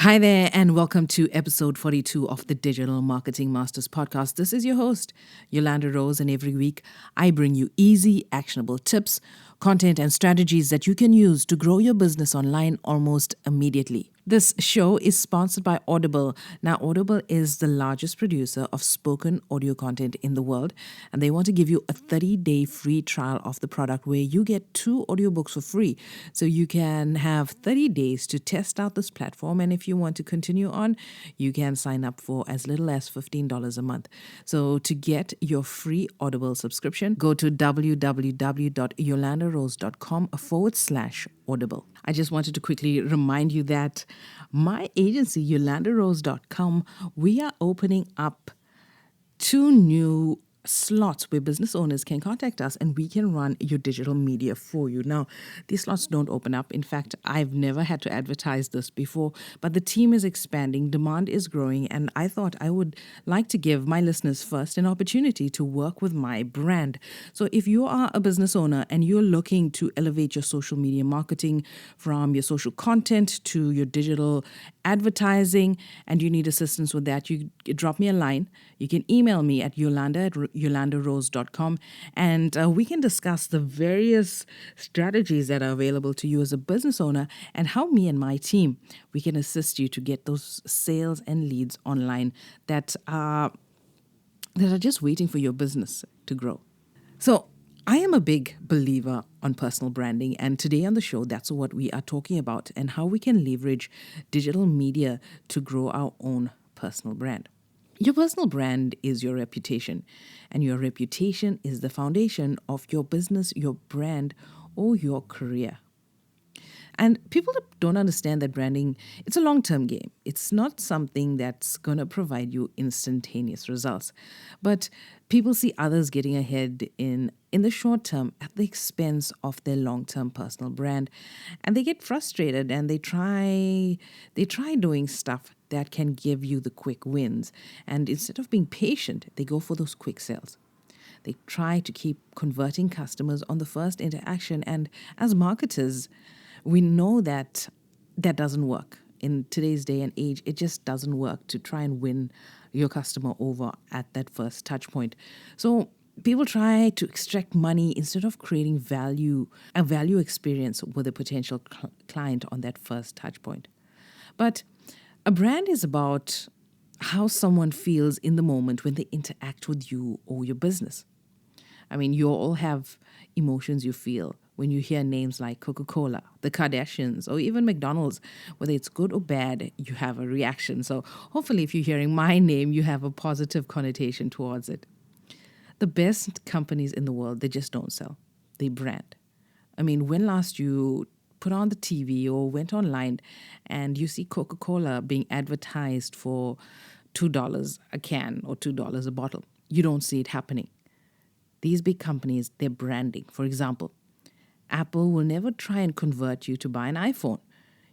Hi there, and welcome to episode 42 of the Digital Marketing Masters podcast. This is your host, Yolanda Rose, and every week I bring you easy, actionable tips, content, and strategies that you can use to grow your business online almost immediately. This show is sponsored by Audible. Now, Audible is the largest producer of spoken audio content in the world, and they want to give you a 30-day free trial of the product where you get 2 audiobooks for free. So you can have 30 days to test out this platform, and if you want to continue on, you can sign up for as little as $15 a month. So to get your free Audible subscription, go to www.yolandarose.com/audible. I just wanted to quickly remind you that my agency, yolandarose.com, we are opening up 2 new slots where business owners can contact us and we can run your digital media for you. Now, these slots don't open up. In fact, I've never had to advertise this before, but the team is expanding, demand is growing, and I thought I would like to give my listeners first an opportunity to work with my brand. So if you are a business owner and you're looking to elevate your social media marketing from your social content to your digital advertising and you need assistance with that, you drop me a line. You can email me at yolandarose.com and we can discuss the various strategies that are available to you as a business owner and how me and my team, we can assist you to get those sales and leads online that are just waiting for your business to grow. So I am a big believer on personal branding, and today on the show, that's what we are talking about and how we can leverage digital media to grow our own personal brand. Your personal brand is your reputation, and your reputation is the foundation of your business, your brand, or your career. And people don't understand that branding, it's a long-term game. It's not something that's going to provide you instantaneous results. But people see others getting ahead in the short term at the expense of their long-term personal brand. And they get frustrated and they try doing stuff that can give you the quick wins. And instead of being patient, they go for those quick sales. They try to keep converting customers on the first interaction. And as marketers, we know that doesn't work. In today's day and age, it just doesn't work to try and win your customer over at that first touch point. So people try to extract money instead of creating a value experience with a potential client on that first touch point. But a brand is about how someone feels in the moment when they interact with you or your business. I mean, you all have emotions you feel when you hear names like Coca-Cola, the Kardashians, or even McDonald's. Whether it's good or bad, you have a reaction. So hopefully if you're hearing my name, you have a positive connotation towards it. The best companies in the world, they just don't sell. They brand. I mean, when last you put on the TV or went online and you see Coca-Cola being advertised for $2 a can or $2 a bottle, you don't see it happening. These big companies, they're branding. For example, Apple will never try and convert you to buy an iPhone.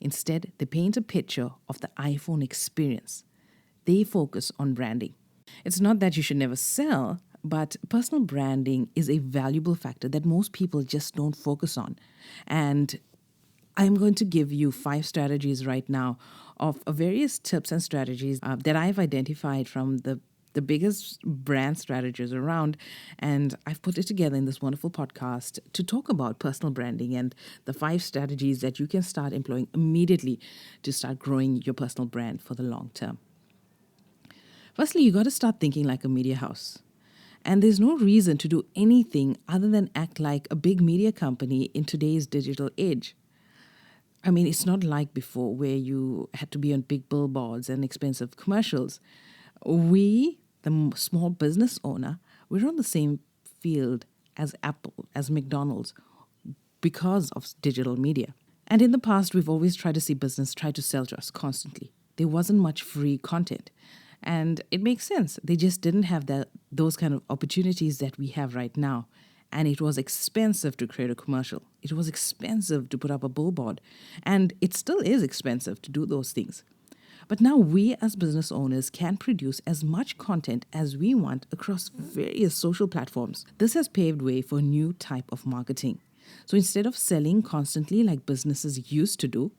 Instead, they paint a picture of the iPhone experience. They focus on branding. It's not that you should never sell, but personal branding is a valuable factor that most people just don't focus on. And I'm going to give you 5 strategies right now of various tips and strategies that I've identified from the biggest brand strategies around. And I've put it together in this wonderful podcast to talk about personal branding and the 5 strategies that you can start employing immediately to start growing your personal brand for the long term. Firstly, you got to start thinking like a media house. And there's no reason to do anything other than act like a big media company in today's digital age. I mean, it's not like before where you had to be on big billboards and expensive commercials. We, the small business owner, we're on the same field as Apple, as McDonald's, because of digital media. And in the past, we've always tried to see business try to sell to us constantly. There wasn't much free content. And it makes sense. They just didn't have those kind of opportunities that we have right now. And it was expensive to create a commercial. It was expensive to put up a billboard. And it still is expensive to do those things. But now we as business owners can produce as much content as we want across various social platforms. This has paved way for a new type of marketing. So instead of selling constantly like businesses used to do,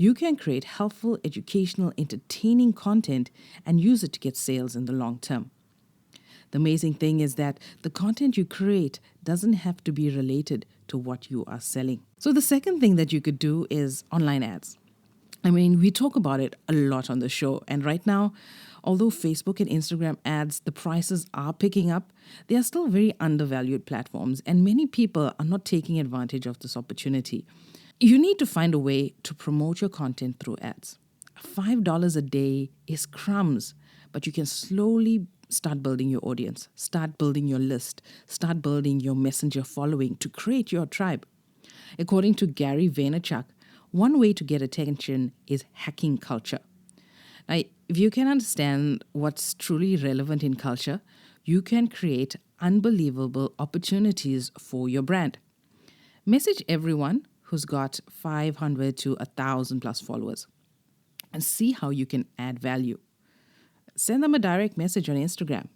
You can create helpful, educational, entertaining content and use it to get sales in the long term. The amazing thing is that the content you create doesn't have to be related to what you are selling. So the second thing that you could do is online ads. I mean, we talk about it a lot on the show. And right now, although Facebook and Instagram ads, the prices are picking up, they are still very undervalued platforms. And many people are not taking advantage of this opportunity. You need to find a way to promote your content through ads. $5 a day is crumbs, but you can slowly start building your audience, start building your list, start building your messenger following to create your tribe. According to Gary Vaynerchuk, one way to get attention is hacking culture. Now, if you can understand what's truly relevant in culture, you can create unbelievable opportunities for your brand. Message everyone who's got 500 to 1,000 plus followers and see how you can add value. Send them a direct message on Instagram.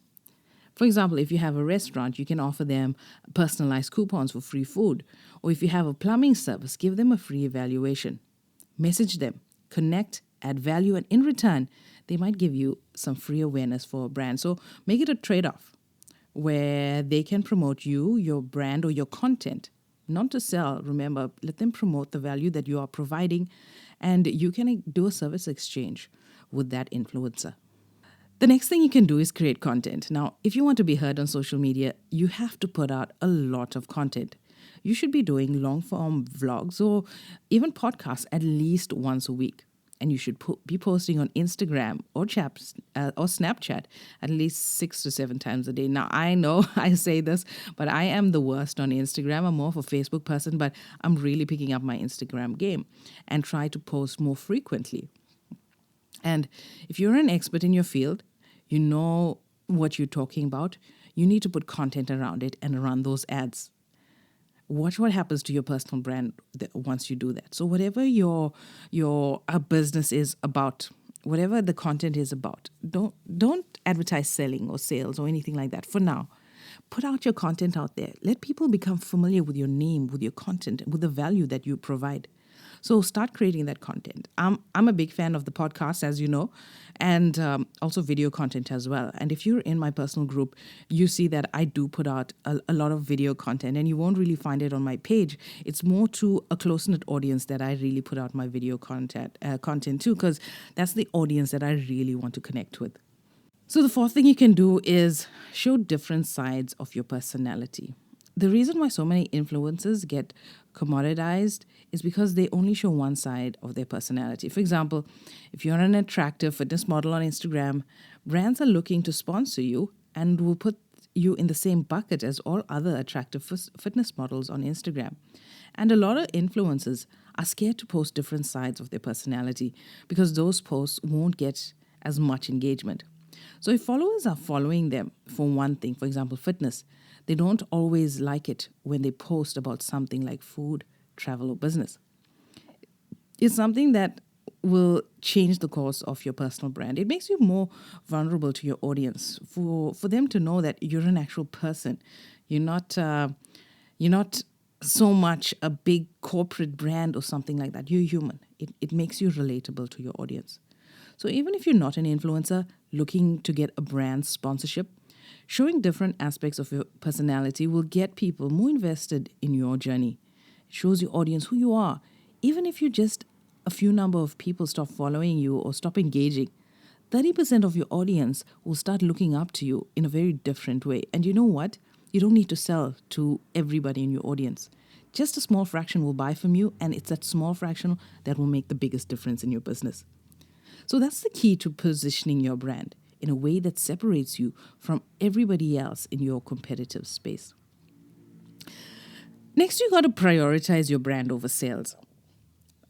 For example, if you have a restaurant, you can offer them personalized coupons for free food. Or if you have a plumbing service, give them a free evaluation. Message them, connect, add value, and in return, they might give you some free awareness for a brand. So make it a trade-off where they can promote you, your brand, or your content. Not to sell, remember, let them promote the value that you are providing, and you can do a service exchange with that influencer. The next thing you can do is create content. Now, if you want to be heard on social media, you have to put out a lot of content. You should be doing long-form vlogs or even podcasts at least once a week. And you should be posting on Instagram or Snapchat at least 6 to 7 times a day. Now, I know I say this, but I am the worst on Instagram. I'm more of a Facebook person, but I'm really picking up my Instagram game and try to post more frequently. And if you're an expert in your field, you know what you're talking about, you need to put content around it and run those ads. Watch what happens to your personal brand once you do that. So whatever your business is about, whatever the content is about, don't advertise selling or sales or anything like that for now. Put out your content out there. Let people become familiar with your name, with your content, with the value that you provide. So start creating that content. I'm a big fan of the podcast, as you know, and also video content as well. And if you're in my personal group, you see that I do put out a lot of video content, and you won't really find it on my page. It's more to a close-knit audience that I really put out my video content to, because that's the audience that I really want to connect with. So the fourth thing you can do is show different sides of your personality. The reason why so many influencers get commoditized is because they only show one side of their personality. For example, if you're an attractive fitness model on Instagram, brands are looking to sponsor you and will put you in the same bucket as all other attractive fitness models on Instagram. And a lot of influencers are scared to post different sides of their personality because those posts won't get as much engagement. So if followers are following them for one thing, for example, fitness, they don't always like it when they post about something like food, travel, or business. It's something that will change the course of your personal brand. It makes you more vulnerable to your audience for them to know that you're an actual person. You're not so much a big corporate brand or something like that. You're human. It makes you relatable to your audience. So even if you're not an influencer looking to get a brand sponsorship, showing different aspects of your personality will get people more invested in your journey. It shows your audience who you are. Even if you just a few number of people stop following you or stop engaging, 30% of your audience will start looking up to you in a very different way. And you know what? You don't need to sell to everybody in your audience. Just a small fraction will buy from you, and it's that small fraction that will make the biggest difference in your business. So that's the key to positioning your brand in a way that separates you from everybody else in your competitive space. Next, you got to prioritize your brand over sales.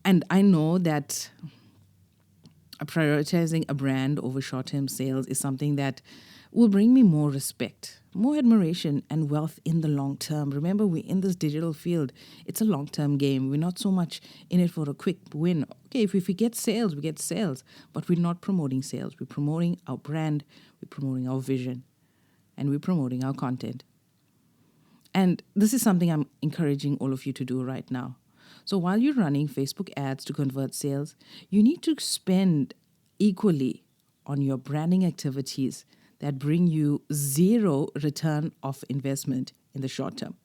And I know that prioritizing a brand over short-term sales is something that will bring me more respect, more admiration, and wealth in the long term. Remember, we're in this digital field. It's a long-term game. We're not so much in it for a quick win. Okay, if we get sales, we get sales. But we're not promoting sales. We're promoting our brand. We're promoting our vision. And we're promoting our content. And this is something I'm encouraging all of you to do right now. So while you're running Facebook ads to convert sales, you need to spend equally on your branding activities that bring you zero return of investment in the short term.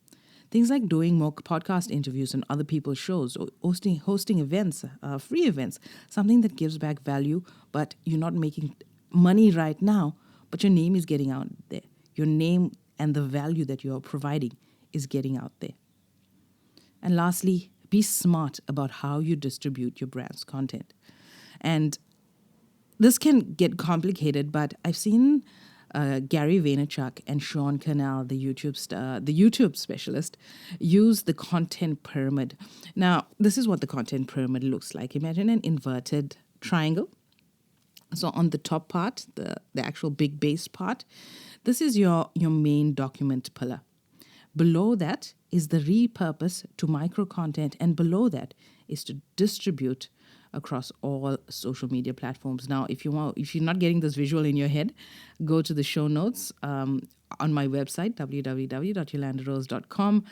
Things like doing more podcast interviews on other people's shows or hosting events, free events, something that gives back value, but you're not making money right now, but your name is getting out there. Your name and the value that you're providing is getting out there. And lastly, be smart about how you distribute your brand's content. And this can get complicated, but I've seen Gary Vaynerchuk and Sean Cannell, the YouTube specialist, use the content pyramid. Now, this is what the content pyramid looks like. Imagine an inverted triangle. So on the top part, the actual big base part, this is your main document pillar. Below that is the repurpose to micro content, and below that is to distribute across all social media platforms. Now, if you're not getting this visual in your head, go to the show notes on my website, www.yolandarose.com,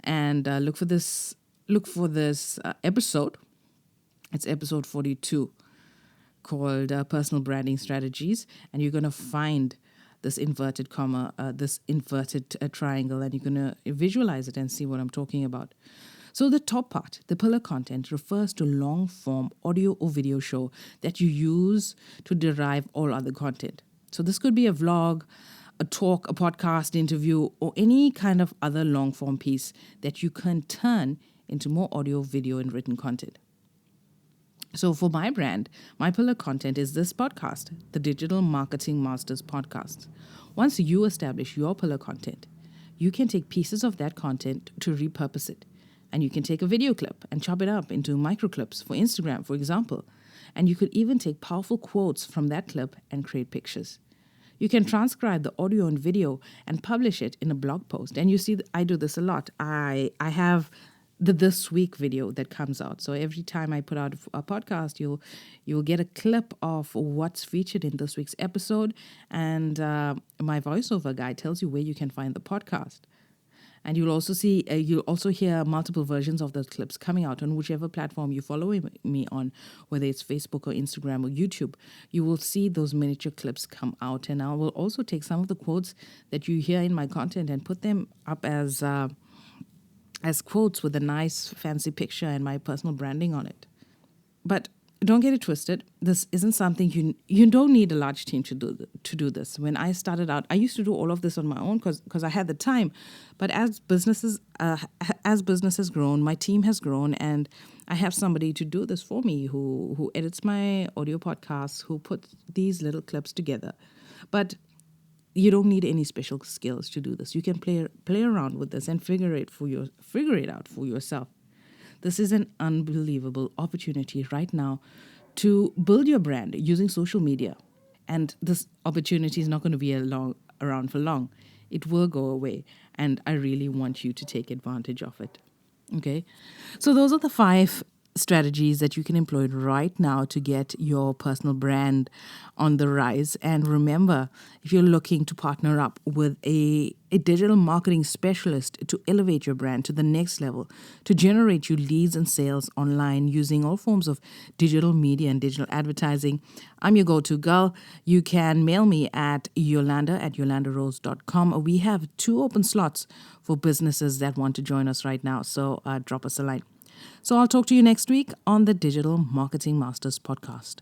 and look for this episode. It's episode 42, called Personal Branding Strategies, and you're going to find this inverted comma, this inverted triangle, and you're going to visualize it and see what I'm talking about. So the top part, the pillar content, refers to long-form audio or video show that you use to derive all other content. So this could be a vlog, a talk, a podcast interview, or any kind of other long-form piece that you can turn into more audio, video, and written content. So for my brand, my pillar content is this podcast, the Digital Marketing Masters podcast. Once you establish your pillar content, you can take pieces of that content to repurpose it. And you can take a video clip and chop it up into micro clips for Instagram, for example. And you could even take powerful quotes from that clip and create pictures. You can transcribe the audio and video and publish it in a blog post. And you see, I do this a lot. I have the This Week video that comes out. So every time I put out a podcast, you'll get a clip of what's featured in this week's episode. And my voiceover guy tells you where you can find the podcast. And you'll also hear multiple versions of those clips coming out on whichever platform you follow me on, whether it's Facebook or Instagram or YouTube. You will see those miniature clips come out. And I will also take some of the quotes that you hear in my content and put them up as quotes with a nice fancy picture and my personal branding on it. But don't get it twisted. This isn't something you don't need a large team to do this. When I started out, I used to do all of this on my own because I had the time. But as businesses grown, my team has grown, and I have somebody to do this for me who edits my audio podcasts, who puts these little clips together. But you don't need any special skills to do this. You can play around with this and figure it out for yourself. This is an unbelievable opportunity right now to build your brand using social media. And this opportunity is not going to be around for long. It will go away. And I really want you to take advantage of it. Okay? So those are the 5 strategies that you can employ right now to get your personal brand on the rise. And remember, if you're looking to partner up with a digital marketing specialist to elevate your brand to the next level, to generate you leads and sales online using all forms of digital media and digital advertising, I'm your go-to girl. You can mail me at yolanda@yolandarose.com. We have 2 open slots for businesses that want to join us right now. So drop us a line. So I'll talk to you next week on the Digital Marketing Masters podcast.